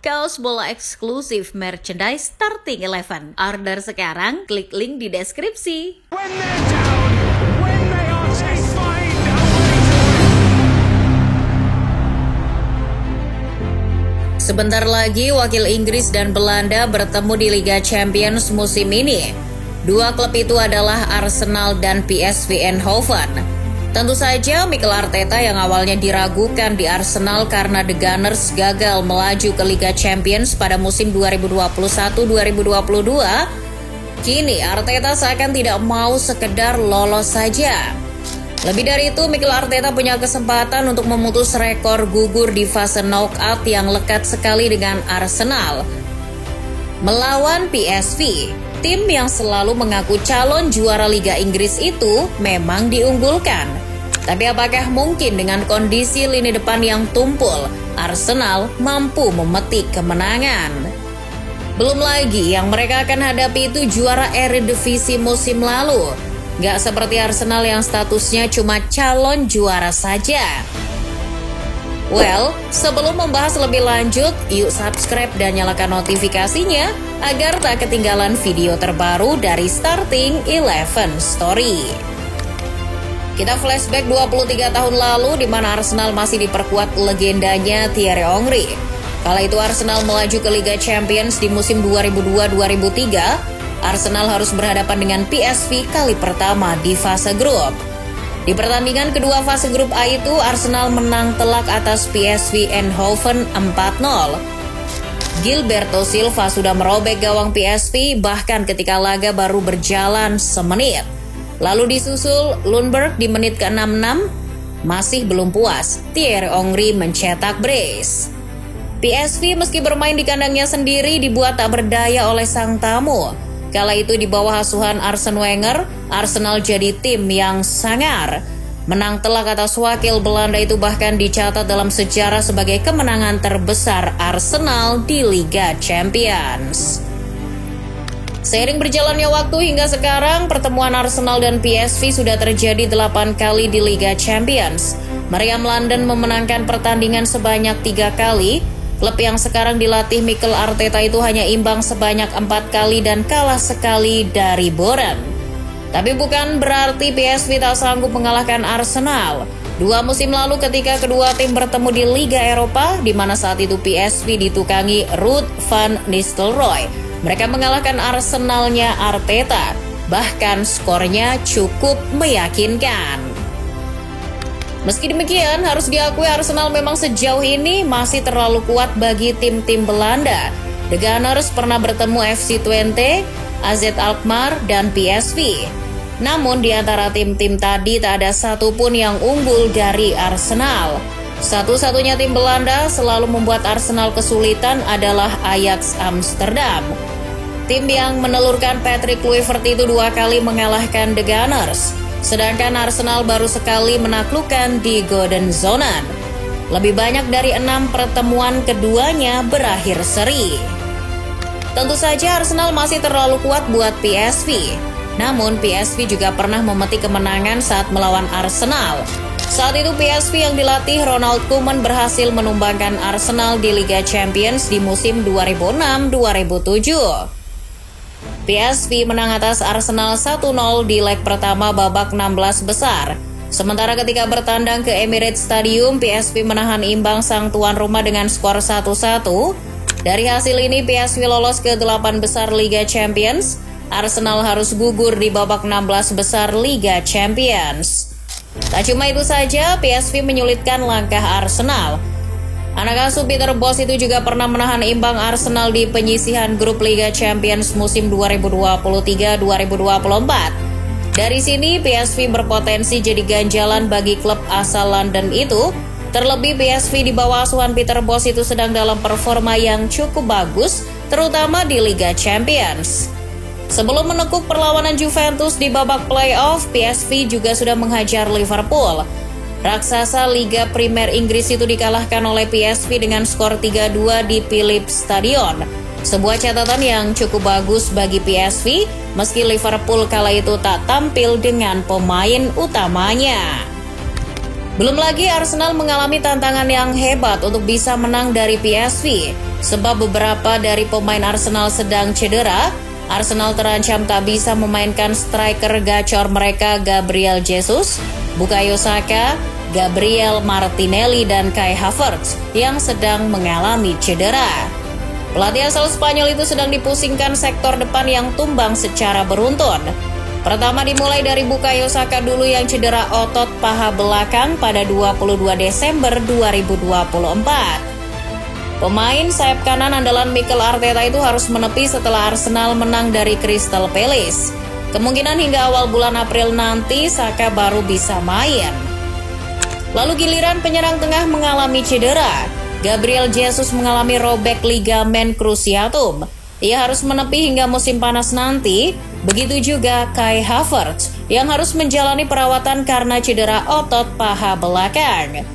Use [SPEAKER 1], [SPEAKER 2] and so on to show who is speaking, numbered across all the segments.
[SPEAKER 1] kaos bola eksklusif merchandise Starting 11. Order sekarang, klik link di deskripsi.
[SPEAKER 2] When they're down, when they are terrified,
[SPEAKER 1] Sebentar lagi wakil Inggris dan Belanda bertemu di Liga Champions musim ini. Dua klub itu adalah Arsenal dan PSV Eindhoven. Tentu saja Mikel Arteta yang awalnya diragukan di Arsenal karena The Gunners gagal melaju ke Liga Champions pada musim 2021-2022, kini Arteta seakan tidak mau sekedar lolos saja. Lebih dari itu, Mikel Arteta punya kesempatan untuk memutus rekor gugur di fase knockout yang lekat sekali dengan Arsenal. Melawan PSV, tim yang selalu mengaku calon juara Liga Inggris itu memang diunggulkan. Tapi apakah mungkin dengan kondisi lini depan yang tumpul, Arsenal mampu memetik kemenangan? Belum lagi yang mereka akan hadapi itu juara Eredivisie musim lalu. Gak seperti Arsenal yang statusnya cuma calon juara saja. Well, sebelum membahas lebih lanjut, yuk subscribe dan nyalakan notifikasinya agar tak ketinggalan video terbaru dari Starting 11 Story. Kita flashback 23 tahun lalu di mana Arsenal masih diperkuat legendanya Thierry Henry. Kala itu Arsenal melaju ke Liga Champions di musim 2002-2003. Arsenal harus berhadapan dengan PSV kali pertama di fase grup. Di pertandingan kedua fase grup A itu, Arsenal menang telak atas PSV Eindhoven 4-0. Gilberto Silva sudah merobek gawang PSV bahkan ketika laga baru berjalan semenit. Lalu disusul Lundberg di menit ke-66. Masih belum puas, Thierry Henry mencetak brace. PSV meski bermain di kandangnya sendiri dibuat tak berdaya oleh sang tamu. Kala itu di bawah asuhan Arsene Wenger, Arsenal jadi tim yang sangar. Menang telak atas wakil Belanda itu bahkan dicatat dalam sejarah sebagai kemenangan terbesar Arsenal di Liga Champions. Seiring berjalannya waktu hingga sekarang, pertemuan Arsenal dan PSV sudah terjadi 8 kali di Liga Champions. Meriam London memenangkan pertandingan sebanyak 3 kali. Klub yang sekarang dilatih Mikel Arteta itu hanya imbang sebanyak 4 kali dan kalah sekali dari Boren. Tapi bukan berarti PSV tak sanggup mengalahkan Arsenal. 2 musim lalu ketika kedua tim bertemu di Liga Eropa, di mana saat itu PSV ditukangi Ruud van Nistelrooy. Mereka mengalahkan Arsenalnya Arteta, bahkan skornya cukup meyakinkan. Meski demikian, harus diakui Arsenal memang sejauh ini masih terlalu kuat bagi tim-tim Belanda. The Gunners pernah bertemu FC Twente, AZ Alkmaar, dan PSV. Namun di antara tim-tim tadi tak ada satupun yang unggul dari Arsenal. Satu-satunya tim Belanda selalu membuat Arsenal kesulitan adalah Ajax Amsterdam. Tim yang menelurkan Patrick Kluivert itu 2 kali mengalahkan The Gunners. Sedangkan Arsenal baru sekali menaklukkan di Golden Zone. Lebih banyak dari 6 pertemuan keduanya berakhir seri. Tentu saja Arsenal masih terlalu kuat buat PSV. Namun PSV juga pernah memetik kemenangan saat melawan Arsenal. Saat itu PSV yang dilatih Ronald Koeman berhasil menumbangkan Arsenal di Liga Champions di musim 2006-2007. PSV menang atas Arsenal 1-0 di leg pertama babak 16 besar. Sementara ketika bertandang ke Emirates Stadium, PSV menahan imbang sang tuan rumah dengan skor 1-1. Dari hasil ini PSV lolos ke 8 besar Liga Champions. Arsenal harus gugur di babak 16 besar Liga Champions. Tak cuma itu saja, PSV menyulitkan langkah Arsenal. Anak asuh Peter Bosz itu juga pernah menahan imbang Arsenal di penyisihan grup Liga Champions musim 2023-2024. Dari sini, PSV berpotensi jadi ganjalan bagi klub asal London itu. Terlebih PSV di bawah asuhan Peter Bosz itu sedang dalam performa yang cukup bagus, terutama di Liga Champions. Sebelum menekuk perlawanan Juventus di babak playoff, PSV juga sudah menghajar Liverpool. Raksasa Liga Primer Inggris itu dikalahkan oleh PSV dengan skor 3-2 di Philips Stadion. Sebuah catatan yang cukup bagus bagi PSV, meski Liverpool kala itu tak tampil dengan pemain utamanya. Belum lagi Arsenal mengalami tantangan yang hebat untuk bisa menang dari PSV. Sebab beberapa dari pemain Arsenal sedang cedera, Arsenal terancam tak bisa memainkan striker gacor mereka Gabriel Jesus, Bukayo Saka, Gabriel Martinelli, dan Kai Havertz yang sedang mengalami cedera. Pelatih asal Spanyol itu sedang dipusingkan sektor depan yang tumbang secara beruntun. Pertama dimulai dari Bukayo Saka dulu yang cedera otot paha belakang pada 22 Desember 2024. Pemain sayap kanan andalan Mikel Arteta itu harus menepi setelah Arsenal menang dari Crystal Palace. Kemungkinan hingga awal bulan April nanti Saka baru bisa main. Lalu giliran penyerang tengah mengalami cedera. Gabriel Jesus mengalami robek ligamen cruciatum. Ia harus menepi hingga musim panas nanti. Begitu juga Kai Havertz yang harus menjalani perawatan karena cedera otot paha belakang.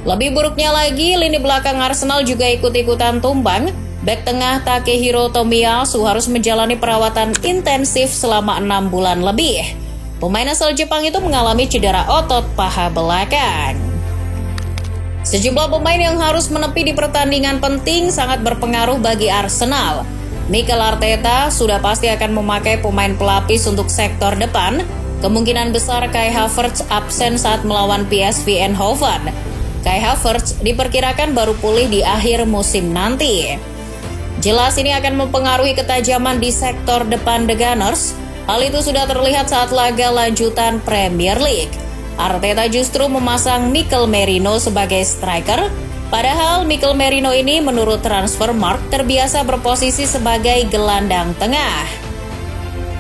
[SPEAKER 1] Lebih buruknya lagi, lini belakang Arsenal juga ikut-ikutan tumbang. Bek tengah Takehiro Tomiyasu harus menjalani perawatan intensif selama 6 bulan lebih. Pemain asal Jepang itu mengalami cedera otot paha belakang. Sejumlah pemain yang harus menepi di pertandingan penting sangat berpengaruh bagi Arsenal. Mikel Arteta sudah pasti akan memakai pemain pelapis untuk sektor depan. Kemungkinan besar Kai Havertz absen saat melawan PSV Eindhoven. Kai Havertz diperkirakan baru pulih di akhir musim nanti. Jelas ini akan mempengaruhi ketajaman di sektor depan The Gunners. Hal itu sudah terlihat saat laga lanjutan Premier League. Arteta justru memasang Mikel Merino sebagai striker, padahal Mikel Merino ini menurut Transfermarkt terbiasa berposisi sebagai gelandang tengah.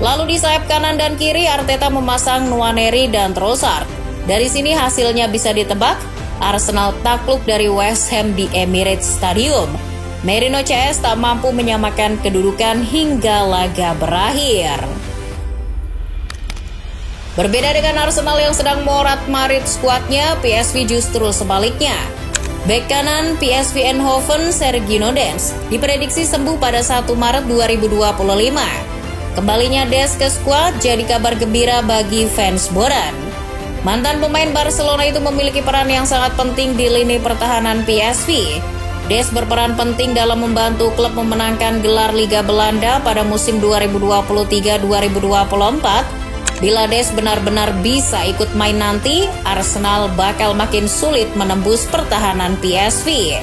[SPEAKER 1] Lalu di sayap kanan dan kiri Arteta memasang Nwaneri dan Trossard. Dari sini hasilnya bisa ditebak. Arsenal takluk dari West Ham di Emirates Stadium. Merino CS tak mampu menyamakan kedudukan hingga laga berakhir. Berbeda dengan Arsenal yang sedang morat-marit skuadnya, PSV justru sebaliknya. Bek kanan PSV Eindhoven Sergino Dens diprediksi sembuh pada 1 Maret 2025. Kembalinya Dens ke skuad jadi kabar gembira bagi fans Boran. Mantan pemain Barcelona itu memiliki peran yang sangat penting di lini pertahanan PSV. Des berperan penting dalam membantu klub memenangkan gelar Liga Belanda pada musim 2023-2024. Bila Des benar-benar bisa ikut main nanti, Arsenal bakal makin sulit menembus pertahanan PSV.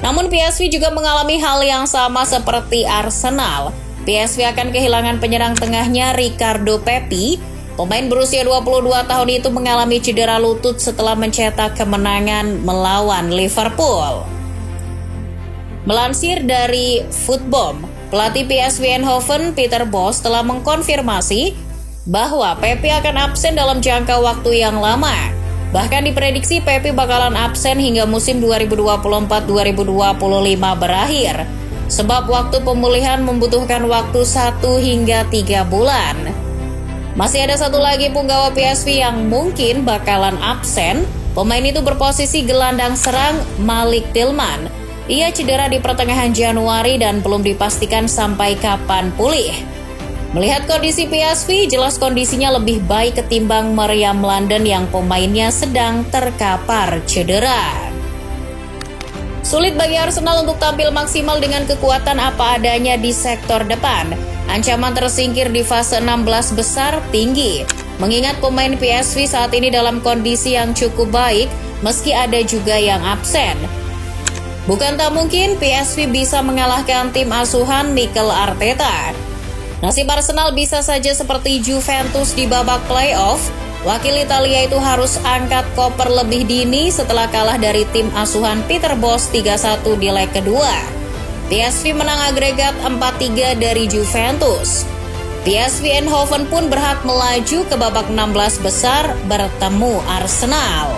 [SPEAKER 1] Namun PSV juga mengalami hal yang sama seperti Arsenal. PSV akan kehilangan penyerang tengahnya Ricardo Pepi. Pemain berusia 22 tahun itu mengalami cedera lutut setelah mencetak kemenangan melawan Liverpool. Melansir dari Football, pelatih PSV Eindhoven Peter Bosz telah mengkonfirmasi bahwa Pepi akan absen dalam jangka waktu yang lama. Bahkan diprediksi Pepi bakalan absen hingga musim 2024-2025 berakhir. Sebab waktu pemulihan membutuhkan waktu 1 hingga 3 bulan. Masih ada satu lagi punggawa PSV yang mungkin bakalan absen. Pemain itu berposisi gelandang serang Malik Tillman. Ia cedera di pertengahan Januari dan belum dipastikan sampai kapan pulih. Melihat kondisi PSV, jelas kondisinya lebih baik ketimbang Meriam London yang pemainnya sedang terkapar cedera. Sulit bagi Arsenal untuk tampil maksimal dengan kekuatan apa adanya di sektor depan. Ancaman tersingkir di fase 16 besar tinggi. Mengingat pemain PSV saat ini dalam kondisi yang cukup baik, meski ada juga yang absen. Bukan tak mungkin PSV bisa mengalahkan tim asuhan Mikel Arteta. Nasib Arsenal bisa saja seperti Juventus di babak playoff. Wakil Italia itu harus angkat koper lebih dini setelah kalah dari tim asuhan Peter Bosz 3-1 di leg kedua. PSV menang agregat 4-3 dari Juventus. PSV Eindhoven pun berhak melaju ke babak 16 besar bertemu Arsenal.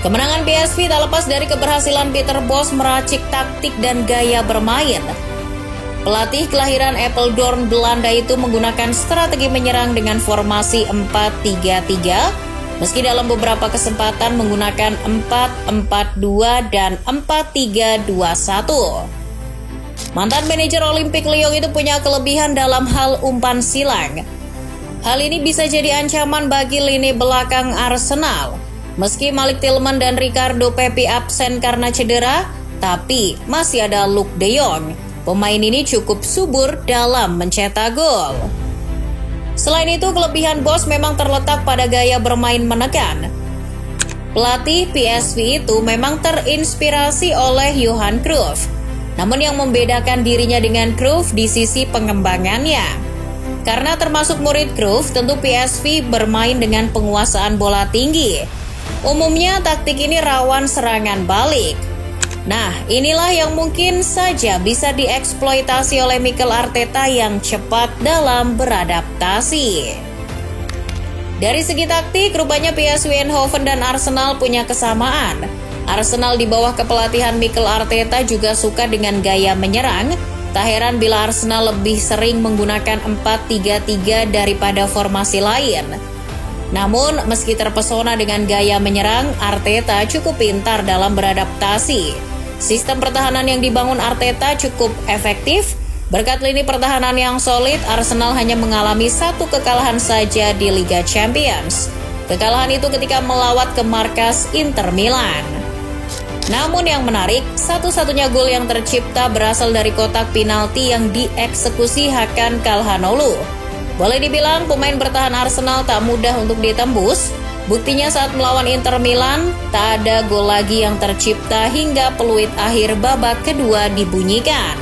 [SPEAKER 1] Kemenangan PSV tak lepas dari keberhasilan Peter Bosz meracik taktik dan gaya bermain. Pelatih kelahiran Apeldoorn, Belanda itu menggunakan strategi menyerang dengan formasi 4-3-3. Meski dalam beberapa kesempatan menggunakan 4-4-2 dan 4-3-2-1. Mantan manajer Olimpik Lyon itu punya kelebihan dalam hal umpan silang. Hal ini bisa jadi ancaman bagi lini belakang Arsenal. Meski Malik Tillman dan Ricardo Pepi absen karena cedera, Tapi masih ada Luuk de Jong. Pemain ini cukup subur dalam mencetak gol. Selain itu, kelebihan BOS memang terletak pada gaya bermain menekan. Pelatih PSV itu memang terinspirasi oleh Johan Cruyff. Namun yang membedakan dirinya dengan Cruyff di sisi pengembangannya. Karena termasuk murid Cruyff, tentu PSV bermain dengan penguasaan bola tinggi. Umumnya taktik ini rawan serangan balik. Nah, inilah yang mungkin saja bisa dieksploitasi oleh Mikel Arteta yang cepat dalam beradaptasi. Dari segi taktik, rupanya PSV Eindhoven dan Arsenal punya kesamaan. Arsenal di bawah kepelatihan Mikel Arteta juga suka dengan gaya menyerang. Tak heran bila Arsenal lebih sering menggunakan 4-3-3 daripada formasi lain. Namun, meski terpesona dengan gaya menyerang, Arteta cukup pintar dalam beradaptasi. Sistem pertahanan yang dibangun Arteta cukup efektif. Berkat lini pertahanan yang solid, Arsenal hanya mengalami 1 kekalahan saja di Liga Champions. Kekalahan itu ketika melawat ke markas Inter Milan. Namun yang menarik, satu-satunya gol yang tercipta berasal dari kotak penalti yang dieksekusi Hakan Calhanoglu. Boleh dibilang pemain bertahan Arsenal tak mudah untuk ditembus. Buktinya saat melawan Inter Milan, tak ada gol lagi yang tercipta hingga peluit akhir babak kedua dibunyikan.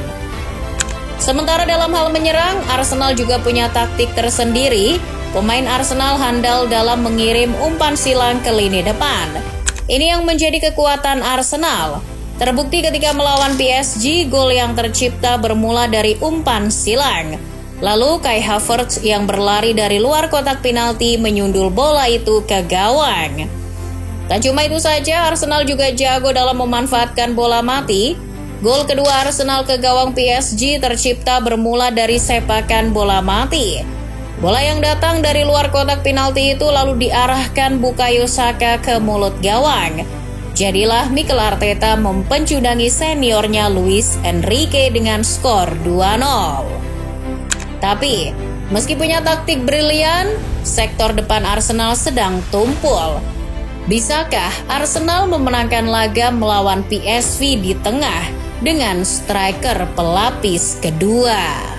[SPEAKER 1] Sementara dalam hal menyerang, Arsenal juga punya taktik tersendiri. Pemain Arsenal handal dalam mengirim umpan silang ke lini depan. Ini yang menjadi kekuatan Arsenal. Terbukti ketika melawan PSG, gol yang tercipta bermula dari umpan silang. Lalu Kai Havertz yang berlari dari luar kotak penalti menyundul bola itu ke gawang. Tak cuma itu saja, Arsenal juga jago dalam memanfaatkan bola mati. Gol kedua Arsenal ke gawang PSG tercipta bermula dari sepakan bola mati. Bola yang datang dari luar kotak penalti itu lalu diarahkan Bukayo Saka ke mulut gawang. Jadilah Mikel Arteta mempencundangi seniornya Luis Enrique dengan skor 2-0. Tapi, meski punya taktik brilian, sektor depan Arsenal sedang tumpul. Bisakah Arsenal memenangkan laga melawan PSV di tengah dengan striker pelapis kedua?